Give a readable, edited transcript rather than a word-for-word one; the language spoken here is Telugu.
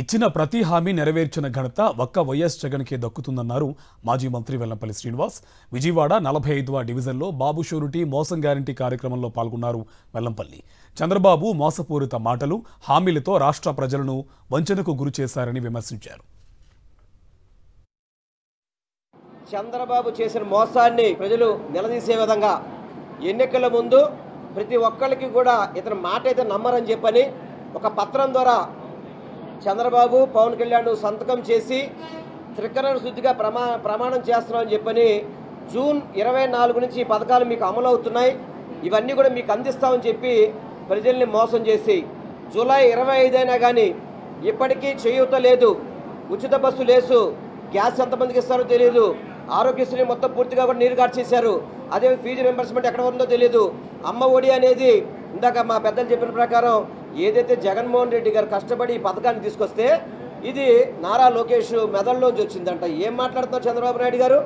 ఇచ్చిన ప్రతి హామీ నెరవేర్చిన ఘనత ఒక్క వైఎస్ జగన్కే దక్కుతుందన్నారు మాజీ మంత్రి వెల్లంపల్లి శ్రీనివాస్. విజయవాడ 45వ డివిజన్లో బాబు షూరిటీ మోసం గ్యారంటీ కార్యక్రమంలో పాల్గొన్నారు వెల్లంపల్లి. చంద్రబాబు మోసపూరిత మాటలు, హామీలతో రాష్ట్ర ప్రజలను వంచనకు గురి చేశారని విమర్శించారు. చంద్రబాబు చేసిన మోసాన్ని ప్రజలు నిలదీసే విధంగా ఎన్నికల ముందు ప్రతి ఒక్కరికి కూడా ఇతని మాట అయితే నమ్మరని చెప్పని ఒక పత్రం ద్వారా చంద్రబాబు పవన్ కళ్యాణ్ సంతకం చేసి త్రికరణ శుద్ధిగా ప్రమాణం చేస్తున్నామని చెప్పని జూన్ 24 నుంచి ఈ పథకాలు మీకు అమలు అవుతున్నాయి, ఇవన్నీ కూడా మీకు అందిస్తామని చెప్పి ప్రజల్ని మోసం చేసి జూలై 25 అయినా కానీ ఇప్పటికీ చేయూత లేదు, ఉచిత బస్సు లేదు, గ్యాస్ ఎంతమందికి ఇస్తారో తెలియదు, ఆరోగ్యశ్రీ మొత్తం పూర్తిగా కూడా నీరు గార్చేశారు, అదే ఫీజు రింబర్స్మెంట్ ఎక్కడ ఉందో తెలియదు, అమ్మ ఒడి అనేది ఇందాక మా పెద్దలు చెప్పిన ప్రకారం ఏదైతే జగన్మోహన్ రెడ్డి గారు కష్టపడి ఈ పథకాన్ని తీసుకొస్తే ఇది నారా లోకేష్ మెదడులోంచి వచ్చిందంట. ఏం మాట్లాడుతున్నారు చంద్రబాబు నాయుడు గారు?